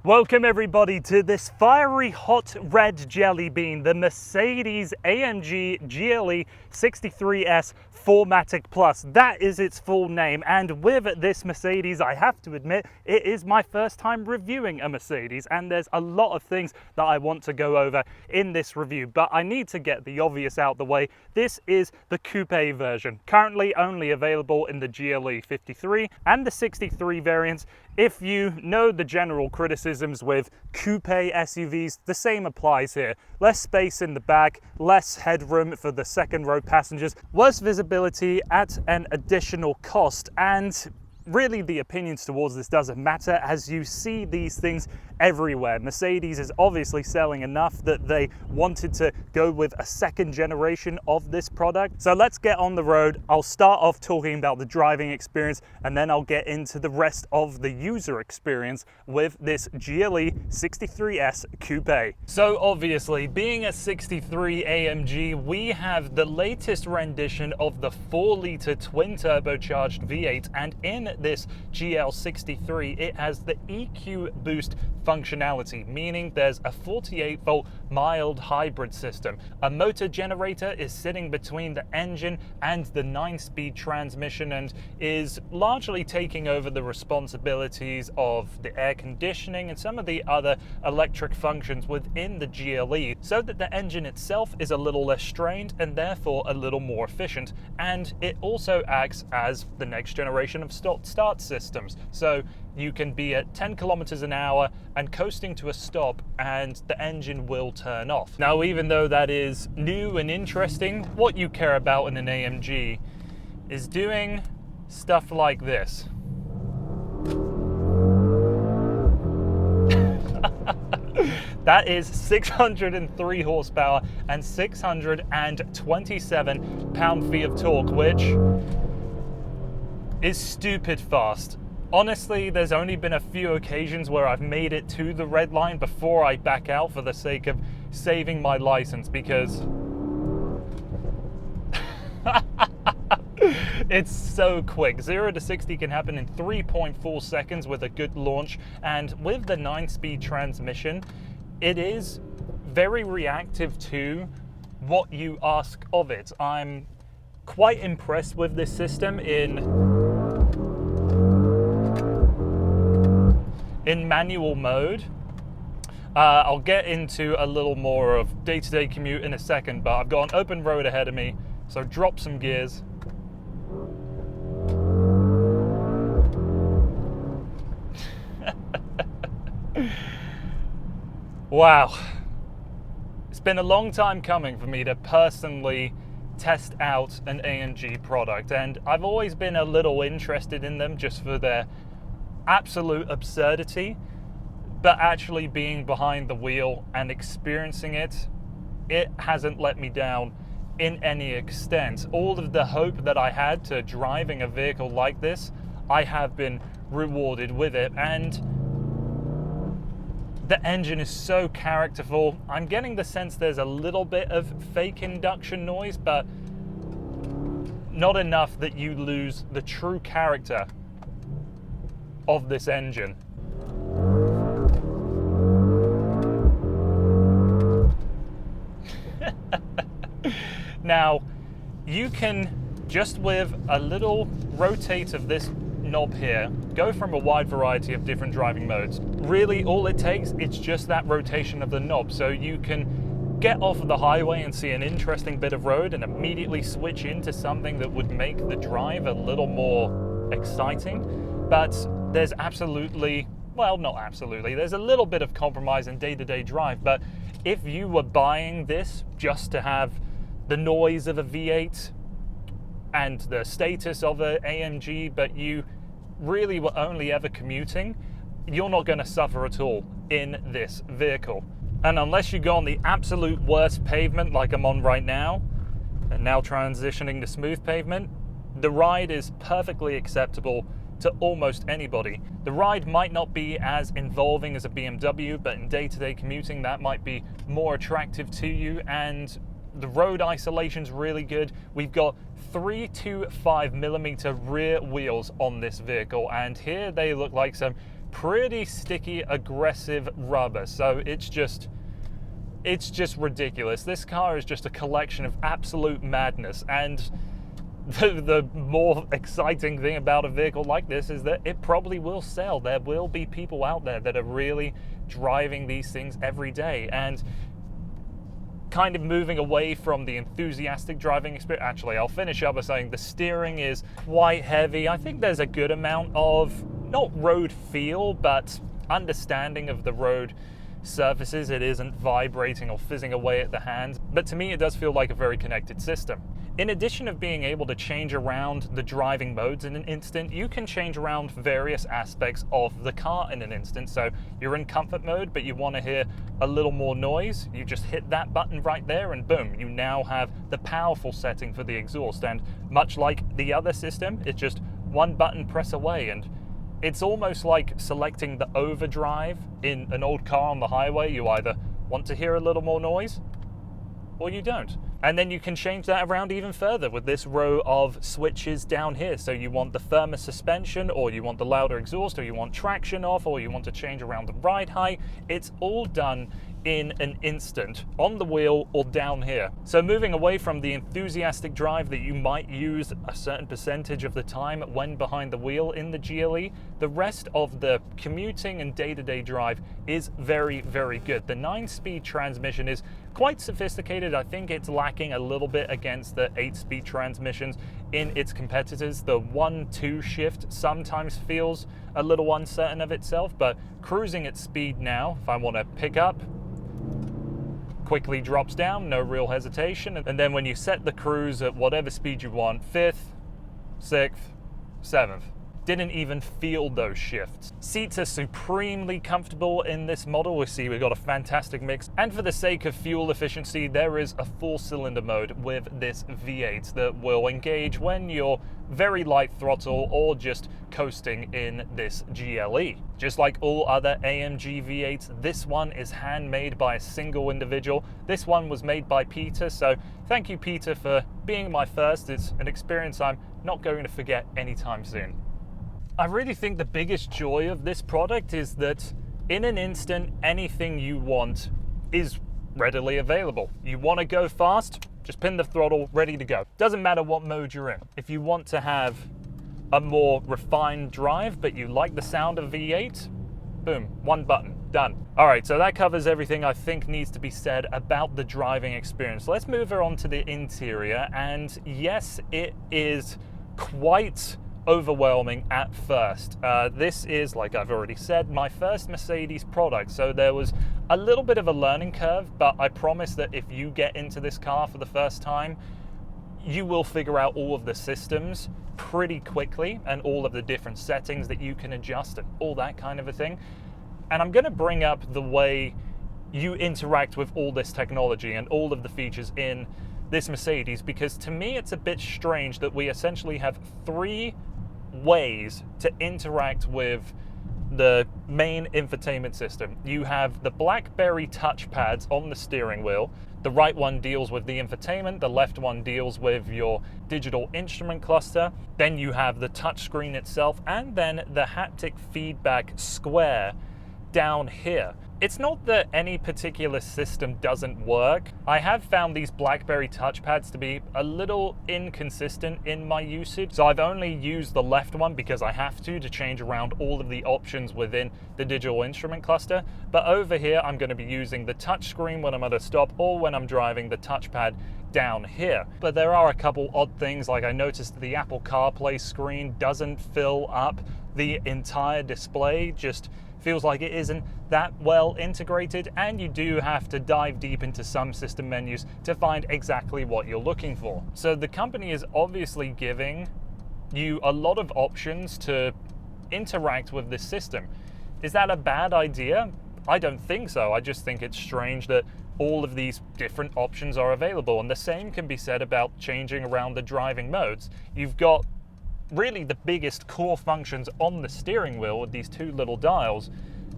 Welcome everybody to this fiery hot red jelly bean, the Mercedes-AMG GLE 63S 4MATIC Plus. That is its full name, and with this Mercedes, I have to admit, it is my first time reviewing a Mercedes, and there's a lot of things that I want to go over in this review, but I need to get the obvious out the way. This is the coupe version, currently only available in the GLE 53 and the 63 variants. If you know the general criticisms with coupe SUVs, the same applies here. Less space in the back, less headroom for the second row passengers, worse visibility at an additional cost, and really the opinions towards this doesn't matter as you see these things everywhere. Mercedes is obviously selling enough that they wanted to go with a second generation of this product. So let's get on the road. I'll start off talking about the driving experience, and then I'll get into the rest of the user experience with this GLE 63S Coupe. So obviously, being a 63 AMG, we have the latest rendition of the 4-litre twin turbocharged V8, and in this GL63, it has the EQ boost functionality, meaning there's a 48-volt mild hybrid system. A motor generator is sitting between the engine and the 9-speed transmission and is largely taking over the responsibilities of the air conditioning and some of the other electric functions within the GLE, so that the engine itself is a little less strained and therefore a little more efficient. And it also acts as the next generation of stop-start systems. So you can be at 10 kilometers an hour and coasting to a stop and the engine will turn off. Now, even though that is new and interesting, what you care about in an AMG is doing stuff like this. That is 603 horsepower and 627 pound-feet of torque, which is stupid fast. Honestly, there's only been a few occasions where I've made it to the red line before I back out for the sake of saving my license, because it's so quick. 0 to 60 can happen in 3.4 seconds with a good launch, and with the 9-speed transmission, it is very reactive to what you ask of it. I'm quite impressed with this system in manual mode. I'll get into a little more of day-to-day commute in a second, but I've got an open road ahead of me, so drop some gears. Wow. It's been a long time coming for me to personally test out an AMG product, and I've always been a little interested in them just for their absolute absurdity, but actually being behind the wheel and experiencing it, it hasn't let me down in any extent. All of the hope that I had to driving a vehicle like this, I have been rewarded with it, and the engine is so characterful. I'm getting the sense there's a little bit of fake induction noise, but not enough that you lose the true character of this engine. Now, you can, just with a little rotate of this knob here, go from a wide variety of different driving modes. Really, all it takes is just that rotation of the knob, so you can get off of the highway and see an interesting bit of road and immediately switch into something that would make the drive a little more exciting. But there's absolutely, well, not absolutely, there's a little bit of compromise in day-to-day drive, but if you were buying this just to have the noise of a V8 and the status of an AMG, but you really were only ever commuting, you're not going to suffer at all in this vehicle. And unless you go on the absolute worst pavement like I'm on right now, and now transitioning to smooth pavement, the ride is perfectly acceptable to almost anybody. The ride might not be as involving as a BMW, but in day-to-day commuting that might be more attractive to you, and the road isolation's really good. We've got 325mm rear wheels on this vehicle, and here they look like some pretty sticky, aggressive rubber. So it's just ridiculous. This car is just a collection of absolute madness, and the more exciting thing about a vehicle like this is that it probably will sell. There will be people out there that are really driving these things every day, and kind of moving away from the enthusiastic driving experience. Actually, I'll finish up by saying the steering is quite heavy. I think there's a good amount of, not road feel, but understanding of the road surfaces. It isn't vibrating or fizzing away at the hand, but to me it does feel like a very connected system. In addition of being able to change around the driving modes in an instant, you can change around various aspects of the car in an instant. So you're in comfort mode, but you want to hear a little more noise, you just hit that button right there and boom, you now have the powerful setting for the exhaust. And much like the other system, it's just one button press away, and it's almost like selecting the overdrive in an old car on the highway. You either want to hear a little more noise or you don't. And then you can change that around even further with this row of switches down here. So you want the firmer suspension, or you want the louder exhaust, or you want traction off, or you want to change around the ride height. It's all done in an instant on the wheel or down here. So moving away from the enthusiastic drive that you might use a certain percentage of the time when behind the wheel in the GLE, the rest of the commuting and day-to-day drive is very, very good. The 9-speed transmission is quite sophisticated. I think it's lacking a little bit against the 8-speed transmissions in its competitors. The 1-2 shift sometimes feels a little uncertain of itself, but cruising at speed now, if I want to pick up, quickly drops down, no real hesitation. And then when you set the cruise at whatever speed you want, 5th, 6th, 7th, didn't even feel those shifts. Seats are supremely comfortable in this model. We see we've got a fantastic mix. And for the sake of fuel efficiency, there is a 4-cylinder mode with this V8 that will engage when you're very light throttle or just coasting in this GLE. Just like all other AMG V8s, this one is handmade by a single individual. This one was made by Peter, so thank you, Peter, for being my first. It's an experience I'm not going to forget anytime soon. I really think the biggest joy of this product is that in an instant, anything you want is readily available. You want to go fast, just pin the throttle, ready to go. Doesn't matter what mode you're in. If you want to have a more refined drive, but you like the sound of V8, boom, one button, done. All right, so that covers everything I think needs to be said about the driving experience. Let's move on to the interior, and yes, it is quite overwhelming at first. This is, like I've already said, my first Mercedes product, so there was a little bit of a learning curve, but I promise that if you get into this car for the first time, you will figure out all of the systems pretty quickly and all of the different settings that you can adjust and all that kind of a thing. And I'm going to bring up the way you interact with all this technology and all of the features in this Mercedes, because to me it's a bit strange that we essentially have 3 ways to interact with the main infotainment system. You have the BlackBerry touchpads on the steering wheel. The right one deals with the infotainment, the left one deals with your digital instrument cluster. Then you have the touchscreen itself, and then the haptic feedback square down here. It's not that any particular system doesn't work. I have found these BlackBerry touchpads to be a little inconsistent in my usage. So I've only used the left one because I have to change around all of the options within the digital instrument cluster. But over here, I'm going to be using the touchscreen when I'm at a stop, or when I'm driving, the touchpad down here. But there are a couple odd things, like I noticed the Apple CarPlay screen doesn't fill up the entire display, just feels like it isn't that well integrated, and you do have to dive deep into some system menus to find exactly what you're looking for. So the company is obviously giving you a lot of options to interact with this system. Is that a bad idea? I don't think so. I just think it's strange that all of these different options are available, and the same can be said about changing around the driving modes. You've got really the biggest core functions on the steering wheel with these 2 little dials,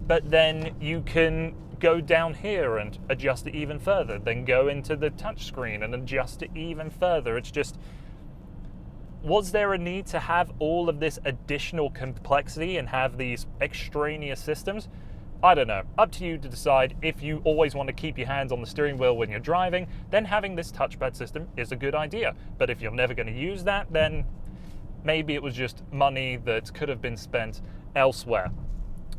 but then you can go down here and adjust it even further, then go into the touchscreen and adjust it even further. It's just, Was there a need to have all of this additional complexity and have these extraneous systems? I don't know. Up to you to decide. If you always want to keep your hands on the steering wheel when you're driving, then having this touchpad system is a good idea. But if you're never going to use that, then maybe it was just money that could have been spent elsewhere.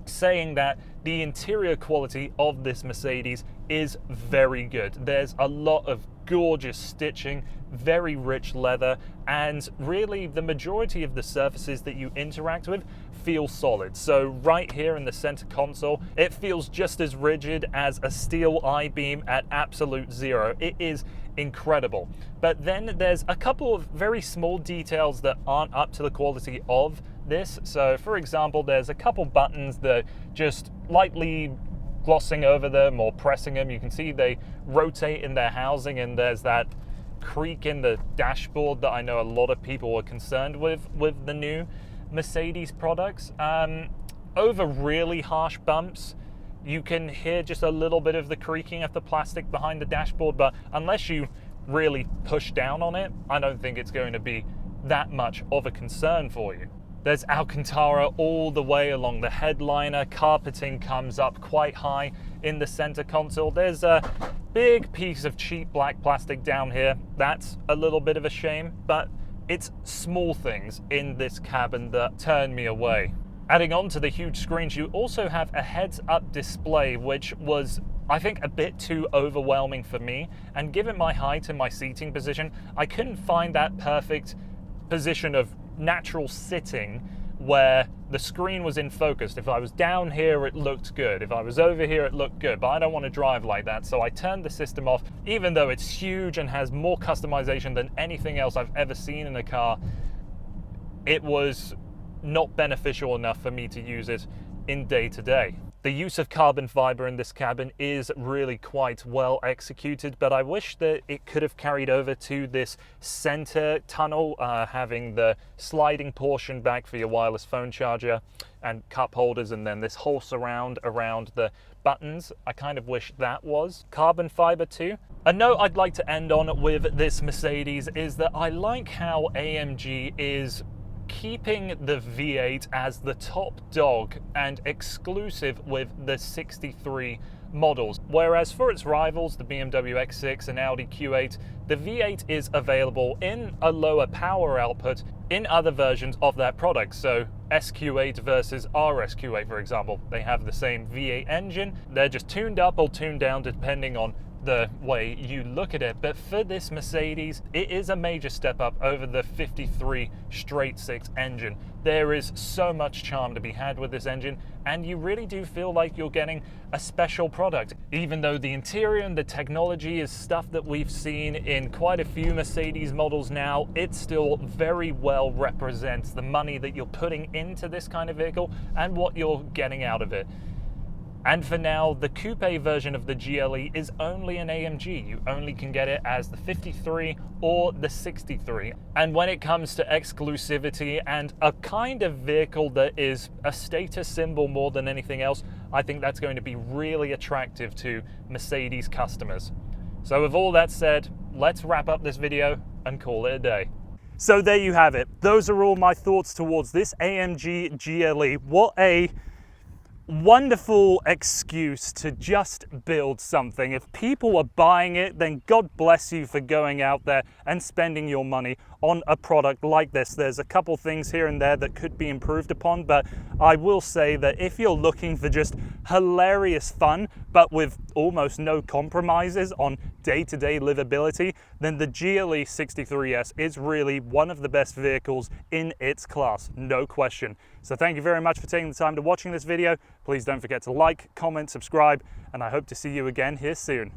Saying that, the interior quality of this Mercedes is very good. There's a lot of gorgeous stitching, very rich leather, and really the majority of the surfaces that you interact with feel solid. So right here in the center console, it feels just as rigid as a steel I-beam at absolute zero. It is incredible. But then there's a couple of very small details that aren't up to the quality of this. So for example, there's a couple buttons that just lightly glossing over them or pressing them, you can see they rotate in their housing, and there's that creak in the dashboard that I know a lot of people are concerned with the new Mercedes products. Over really harsh bumps, you can hear just a little bit of the creaking of the plastic behind the dashboard, but unless you really push down on it, I don't think it's going to be that much of a concern for you. There's Alcantara all the way along the headliner. Carpeting comes up quite high in the center console. There's a big piece of cheap black plastic down here. That's a little bit of a shame, but it's small things in this cabin that turn me away. Adding on to the huge screens, you also have a heads-up display, which was, I think, a bit too overwhelming for me. And given my height and my seating position, I couldn't find that perfect position of natural sitting where the screen was in focus. If I was down here, it looked good. If I was over here, it looked good, but I don't want to drive like that. So I turned the system off. Even though it's huge and has more customization than anything else I've ever seen in a car, it was not beneficial enough for me to use it in day-to-day. The use of carbon fiber in this cabin is really quite well executed, but I wish that it could have carried over to this center tunnel, having the sliding portion back for your wireless phone charger and cup holders, and then this whole surround around the buttons. I kind of wish that was carbon fiber too. A note I'd like to end on with this Mercedes is that I like how AMG is keeping the V8 as the top dog and exclusive with the 63 models, whereas for its rivals, the BMW X6 and Audi Q8, the V8 is available in a lower power output in other versions of that product. So SQ8 versus RSQ8, for example, they have the same V8 engine. They're just tuned up or tuned down depending on the way you look at it. But for this Mercedes, it is a major step up over the 53 straight six engine. There is so much charm to be had with this engine, and you really do feel like you're getting a special product. Even though the interior and the technology is stuff that we've seen in quite a few Mercedes models now, it still very well represents the money that you're putting into this kind of vehicle and what you're getting out of it. And for now, the coupe version of the GLE is only an AMG. You only can get it as the 53 or the 63. And when it comes to exclusivity and a kind of vehicle that is a status symbol more than anything else, I think that's going to be really attractive to Mercedes customers. So with all that said, let's wrap up this video and call it a day. So there you have it. Those are all my thoughts towards this AMG GLE. What a wonderful excuse to just build something. If people are buying it, then God bless you for going out there and spending your money on a product like this. There's a couple things here and there that could be improved upon, but I will say that if you're looking for just hilarious fun, but with almost no compromises on day-to-day livability, then the GLE 63S is really one of the best vehicles in its class, no question. So thank you very much for taking the time to watching this video. Please don't forget to like, comment, subscribe, and I hope to see you again here soon.